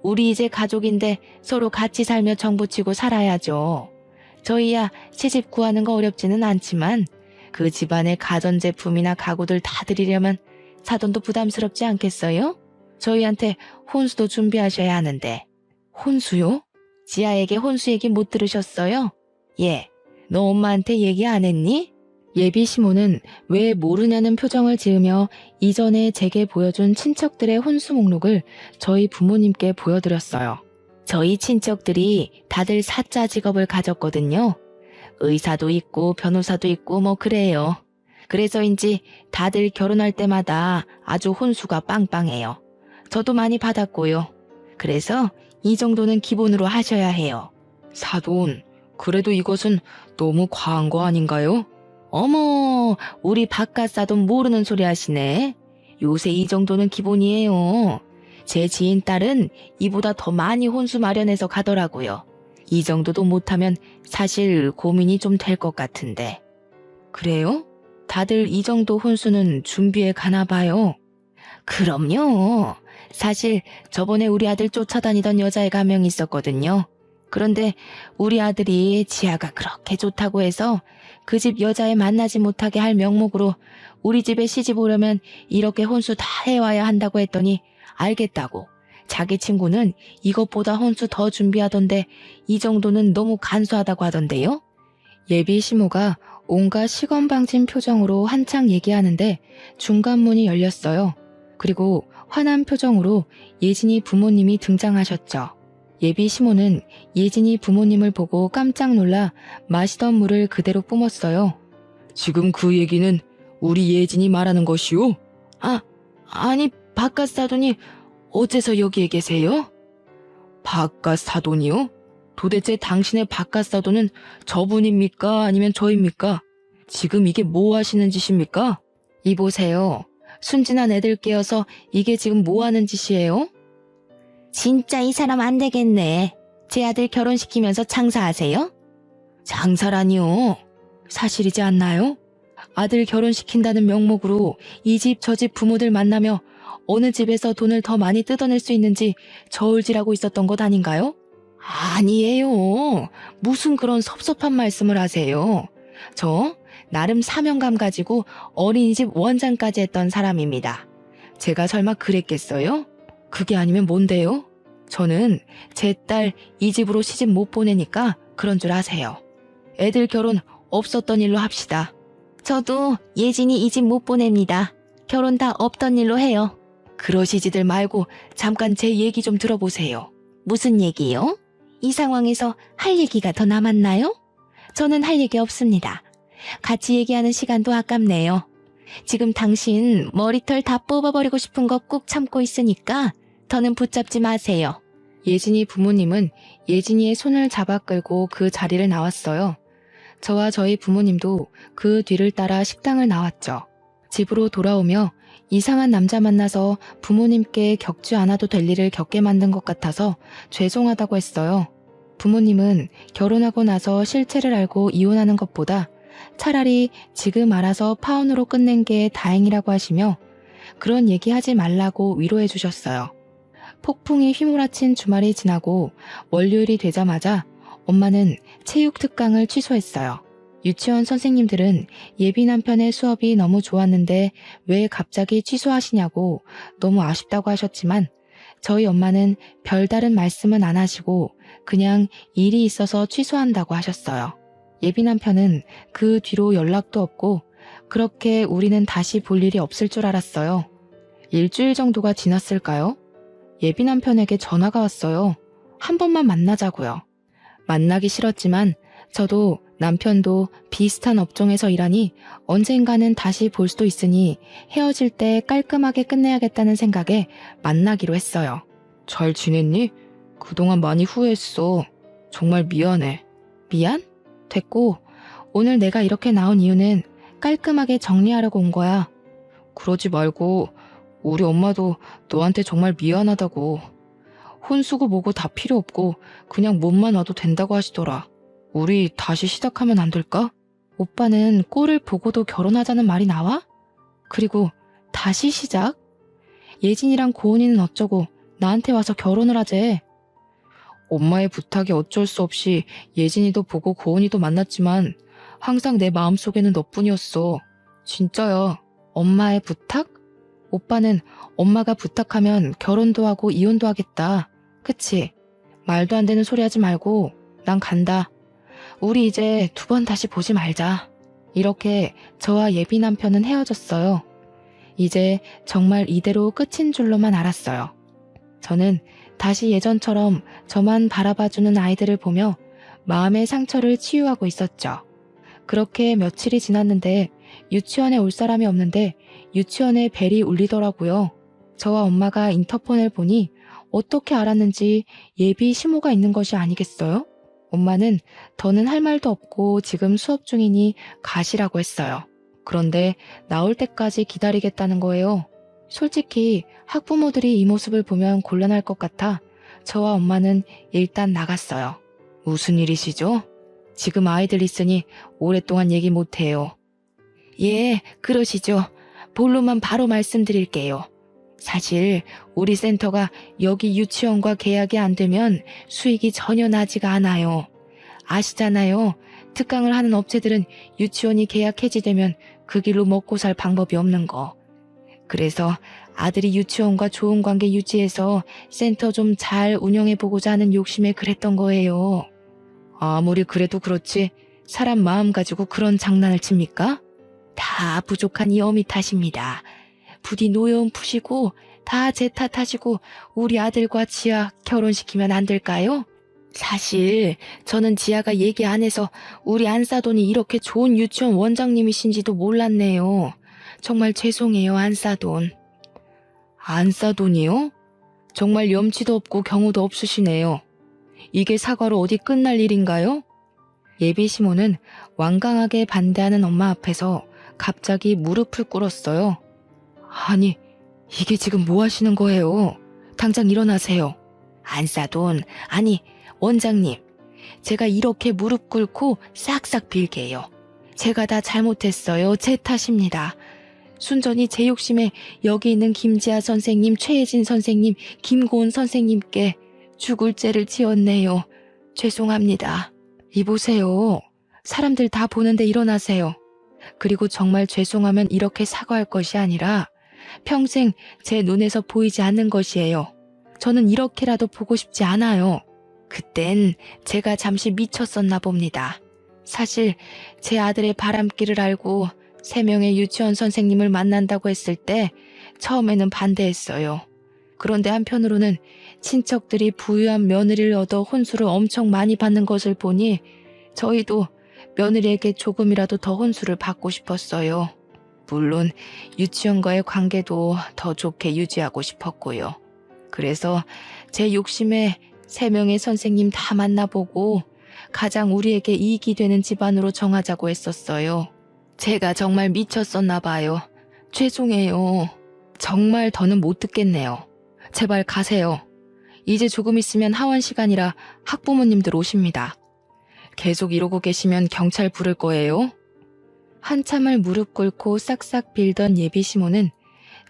Speaker 1: 우리 이제 가족인데 서로 같이 살며 정부치고 살아야죠. 저희야 시집 구하는 거 어렵지는 않지만 그 집안의 가전제품이나 가구들 다 드리려면 사돈도 부담스럽지 않겠어요? 저희한테 혼수도 준비하셔야 하는데. 혼수요? 지아에게 혼수 얘기 못 들으셨어요? 너 엄마한테 얘기 안 했니? 예비 시모는 왜 모르냐는 표정을 지으며 이전에 제게 보여준 친척들의 혼수 목록을 저희 부모님께 보여드렸어요. 저희 친척들이 다들 사자 직업을 가졌거든요. 의사도 있고 변호사도 있고 뭐 그래요. 그래서인지 다들 결혼할 때마다 아주 혼수가 빵빵해요. 저도 많이 받았고요. 그래서 이 정도는 기본으로 하셔야 해요. 사돈, 그래도 이것은 너무 과한 거 아닌가요? 어머, 우리 바깥 사돈 모르는 소리 하시네. 요새 이 정도는 기본이에요. 제 지인 딸은 이보다 더 많이 혼수 마련해서 가더라고요. 이 정도도 못하면 사실 고민이 좀 될 것 같은데. 그래요? 다들 이 정도 혼수는 준비해 가나 봐요. 그럼요. 사실 저번에 우리 아들 쫓아다니던 여자애가 한 명 있었거든요. 그런데 우리 아들이 지아가 그렇게 좋다고 해서 그 집 여자애 만나지 못하게 할 명목으로 우리 집에 시집 오려면 이렇게 혼수 다 해와야 한다고 했더니 알겠다고. 자기 친구는 이것보다 혼수 더 준비하던데 이 정도는 너무 간소하다고 하던데요. 예비 시모가 온갖 시건방진 표정으로 한창 얘기하는데 중간 문이 열렸어요. 그리고 화난 표정으로 예진이 부모님이 등장하셨죠. 예비 시모는 예진이 부모님을 보고 깜짝 놀라 마시던 물을 그대로 뿜었어요. 지금 그 얘기는 우리 예진이 말하는 것이오? 아니 바깥 사돈이 어째서 여기에 계세요? 바깥 사돈이요? 도대체 당신의 바깥 사돈은 저분입니까? 아니면 저입니까? 지금 이게 뭐 하시는 짓입니까? 이보세요. 순진한 애들 깨어서 이게 지금 뭐 하는 짓이에요? 진짜 이 사람 안 되겠네. 제 아들 결혼시키면서 장사하세요? 장사라니요. 사실이지 않나요? 아들 결혼시킨다는 명목으로 이 집 저 집 부모들 만나며 어느 집에서 돈을 더 많이 뜯어낼 수 있는지 저울질하고 있었던 것 아닌가요? 아니에요. 무슨 그런 섭섭한 말씀을 하세요. 저 나름 사명감 가지고 어린이집 원장까지 했던 사람입니다. 제가 설마 그랬겠어요? 그게 아니면 뭔데요? 저는 제 딸 이 집으로 시집 못 보내니까 그런 줄 아세요. 애들 결혼 없었던 일로 합시다. 저도 예진이 이 집 못 보냅니다. 결혼 다 없던 일로 해요. 그러시지들 말고 잠깐 제 얘기 좀 들어보세요. 무슨 얘기요? 이 상황에서 할 얘기가 더 남았나요? 저는 할 얘기 없습니다. 같이 얘기하는 시간도 아깝네요. 지금 당신 머리털 다 뽑아버리고 싶은 거 꾹 참고 있으니까 더는 붙잡지 마세요. 예진이 부모님은 예진이의 손을 잡아 끌고 그 자리를 나왔어요. 저와 저희 부모님도 그 뒤를 따라 식당을 나왔죠. 집으로 돌아오며 이상한 남자 만나서 부모님께 겪지 않아도 될 일을 겪게 만든 것 같아서 죄송하다고 했어요. 부모님은 결혼하고 나서 실체를 알고 이혼하는 것보다 차라리 지금 알아서 파혼으로 끝낸 게 다행이라고 하시며 그런 얘기하지 말라고 위로해 주셨어요. 폭풍이 휘몰아친 주말이 지나고 월요일이 되자마자 엄마는 체육 특강을 취소했어요. 유치원 선생님들은 예비 남편의 수업이 너무 좋았는데 왜 갑자기 취소하시냐고 너무 아쉽다고 하셨지만 저희 엄마는 별다른 말씀은 안 하시고 그냥 일이 있어서 취소한다고 하셨어요. 예비 남편은 그 뒤로 연락도 없고 그렇게 우리는 다시 볼 일이 없을 줄 알았어요. 일주일 정도가 지났을까요? 예비 남편에게 전화가 왔어요. 한 번만 만나자고요. 만나기 싫었지만 저도 남편도 비슷한 업종에서 일하니 언젠가는 다시 볼 수도 있으니 헤어질 때 깔끔하게 끝내야겠다는 생각에 만나기로 했어요. 잘 지냈니? 그동안 많이 후회했어. 정말 미안해. 미안? 됐고, 오늘 내가 이렇게 나온 이유는 깔끔하게 정리하려고 온 거야. 그러지 말고 우리 엄마도 너한테 정말 미안하다고. 혼수고 뭐고 다 필요 없고 그냥 몸만 와도 된다고 하시더라. 우리 다시 시작하면 안 될까? 오빠는 꼴을 보고도 결혼하자는 말이 나와? 그리고 다시 시작? 예진이랑 고은이는 어쩌고 나한테 와서 결혼을 하재. 엄마의 부탁에 어쩔 수 없이 예진이도 보고 고은이도 만났지만 항상 내 마음속에는 너뿐이었어. 진짜야. 엄마의 부탁? 오빠는 엄마가 부탁하면 결혼도 하고 이혼도 하겠다. 그치? 말도 안 되는 소리 하지 말고 난 간다. 우리 이제 두 번 다시 보지 말자. 이렇게 저와 예비 남편은 헤어졌어요. 이제 정말 이대로 끝인 줄로만 알았어요. 저는 다시 예전처럼 저만 바라봐주는 아이들을 보며 마음의 상처를 치유하고 있었죠. 그렇게 며칠이 지났는데 유치원에 올 사람이 없는데 유치원에 벨이 울리더라고요. 저와 엄마가 인터폰을 보니 어떻게 알았는지 예비 시모가 있는 것이 아니겠어요? 엄마는 더는 할 말도 없고 지금 수업 중이니 가시라고 했어요. 그런데 나올 때까지 기다리겠다는 거예요. 솔직히 학부모들이 이 모습을 보면 곤란할 것 같아 저와 엄마는 일단 나갔어요. 무슨 일이시죠? 지금 아이들 있으니 오랫동안 얘기 못해요. 예, 그러시죠. 본론만 바로 말씀드릴게요. 사실 우리 센터가 여기 유치원과 계약이 안 되면 수익이 전혀 나지가 않아요. 아시잖아요. 특강을 하는 업체들은 유치원이 계약 해지되면 그 길로 먹고 살 방법이 없는 거. 그래서 아들이 유치원과 좋은 관계 유지해서 센터 좀 잘 운영해보고자 하는 욕심에 그랬던 거예요. 아무리 그래도 그렇지 사람 마음 가지고 그런 장난을 칩니까? 다 부족한 이 어미 탓입니다. 부디 노여움 푸시고 다 제 탓하시고 우리 아들과 지아 결혼시키면 안 될까요? 사실 저는 지아가 얘기 안 해서 우리 안사돈이 이렇게 좋은 유치원 원장님이신지도 몰랐네요. 정말 죄송해요, 안사돈. 안사돈이요? 정말 염치도 없고 경우도 없으시네요. 이게 사과로 어디 끝날 일인가요? 예비 시모는 완강하게 반대하는 엄마 앞에서 갑자기 무릎을 꿇었어요. 아니, 이게 지금 뭐 하시는 거예요? 당장 일어나세요. 안사돈, 아니 원장님, 제가 이렇게 무릎 꿇고 싹싹 빌게요. 제가 다 잘못했어요. 제 탓입니다. 순전히 제 욕심에 여기 있는 김지아 선생님, 최혜진 선생님, 김고은 선생님께 죽을 죄를 지었네요. 죄송합니다. 이보세요. 사람들 다 보는데 일어나세요. 그리고 정말 죄송하면 이렇게 사과할 것이 아니라 평생 제 눈에서 보이지 않는 것이에요. 저는 이렇게라도 보고 싶지 않아요. 그땐 제가 잠시 미쳤었나 봅니다. 사실 제 아들의 바람길을 알고 3명의 유치원 선생님을 만난다고 했을 때 처음에는 반대했어요. 그런데 한편으로는 친척들이 부유한 며느리를 얻어 혼수를 엄청 많이 받는 것을 보니 저희도 며느리에게 조금이라도 더 혼수를 받고 싶었어요. 물론 유치원과의 관계도 더 좋게 유지하고 싶었고요. 그래서 제 욕심에 3명의 선생님 다 만나보고 가장 우리에게 이익이 되는 집안으로 정하자고 했었어요. 제가 정말 미쳤었나 봐요. 죄송해요. 정말 더는 못 듣겠네요. 제발 가세요. 이제 조금 있으면 하원 시간이라 학부모님들 오십니다. 계속 이러고 계시면 경찰 부를 거예요. 한참을 무릎 꿇고 싹싹 빌던 예비 시모는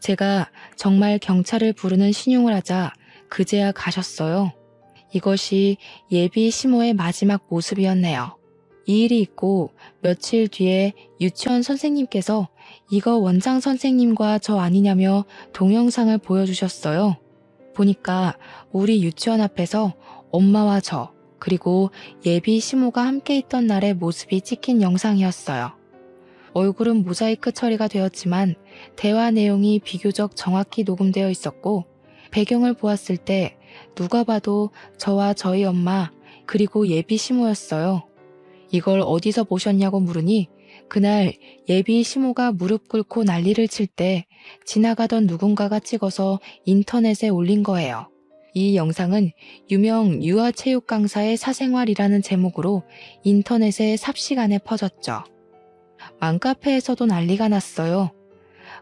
Speaker 1: 제가 정말 경찰을 부르는 신용을 하자 그제야 가셨어요. 이것이 예비 시모의 마지막 모습이었네요. 이 일이 있고 며칠 뒤에 유치원 선생님께서 이거 원장 선생님과 저 아니냐며 동영상을 보여주셨어요. 보니까 우리 유치원 앞에서 엄마와 저 그리고 예비 시모가 함께 있던 날의 모습이 찍힌 영상이었어요. 얼굴은 모자이크 처리가 되었지만 대화 내용이 비교적 정확히 녹음되어 있었고 배경을 보았을 때 누가 봐도 저와 저희 엄마 그리고 예비 시모였어요. 이걸 어디서 보셨냐고 물으니 그날 예비 시모가 무릎 꿇고 난리를 칠 때 지나가던 누군가가 찍어서 인터넷에 올린 거예요. 이 영상은 유명 유아체육 강사의 사생활이라는 제목으로 인터넷에 삽시간에 퍼졌죠. 맘카페에서도 난리가 났어요.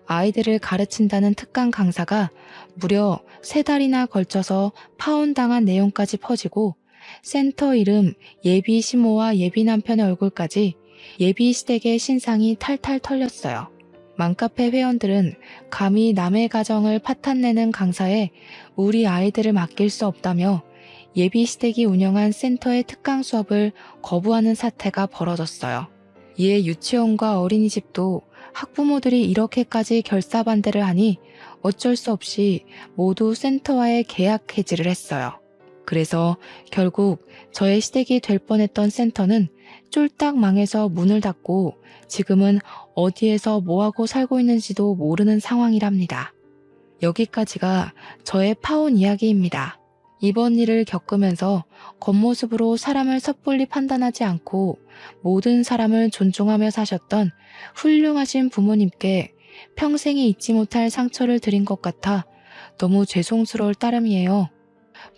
Speaker 1: 아이들을 가르친다는 특강 강사가 무려 3달이나 걸쳐서 파혼당한 내용까지 퍼지고 센터 이름 예비 시모와 예비 남편의 얼굴까지 예비 시댁의 신상이 탈탈 털렸어요. 맘카페 회원들은 감히 남의 가정을 파탄내는 강사에 우리 아이들을 맡길 수 없다며 예비 시댁이 운영한 센터의 특강 수업을 거부하는 사태가 벌어졌어요. 이에 유치원과 어린이집도 학부모들이 이렇게까지 결사반대를 하니 어쩔 수 없이 모두 센터와의 계약 해지를 했어요. 그래서 결국 저의 시댁이 될 뻔했던 센터는 쫄딱 망해서 문을 닫고 지금은 어디에서 뭐하고 살고 있는지도 모르는 상황이랍니다. 여기까지가 저의 파혼 이야기입니다. 이번 일을 겪으면서 겉모습으로 사람을 섣불리 판단하지 않고 모든 사람을 존중하며 사셨던 훌륭하신 부모님께 평생이 잊지 못할 상처를 드린 것 같아 너무 죄송스러울 따름이에요.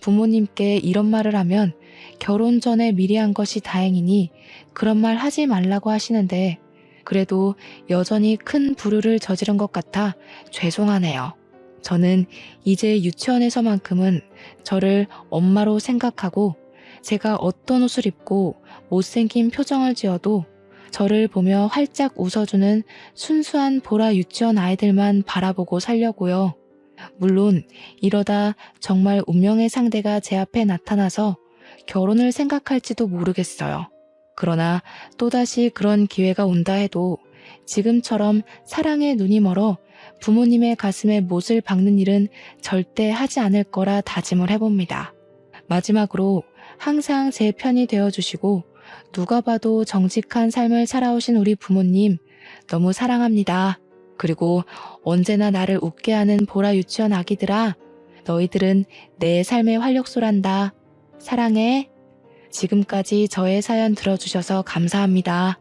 Speaker 1: 부모님께 이런 말을 하면 결혼 전에 미리 한 것이 다행이니 그런 말 하지 말라고 하시는데 그래도 여전히 큰 불효를 저지른 것 같아 죄송하네요. 저는 이제 유치원에서만큼은 저를 엄마로 생각하고 제가 어떤 옷을 입고 못생긴 표정을 지어도 저를 보며 활짝 웃어주는 순수한 보라 유치원 아이들만 바라보고 살려고요. 물론 이러다 정말 운명의 상대가 제 앞에 나타나서 결혼을 생각할지도 모르겠어요. 그러나 또다시 그런 기회가 온다 해도 지금처럼 사랑의 눈이 멀어 부모님의 가슴에 못을 박는 일은 절대 하지 않을 거라 다짐을 해봅니다. 마지막으로 항상 제 편이 되어주시고 누가 봐도 정직한 삶을 살아오신 우리 부모님 너무 사랑합니다. 그리고 언제나 나를 웃게 하는 보라 유치원 아기들아, 너희들은 내 삶의 활력소란다. 사랑해. 지금까지 저의 사연 들어주셔서 감사합니다.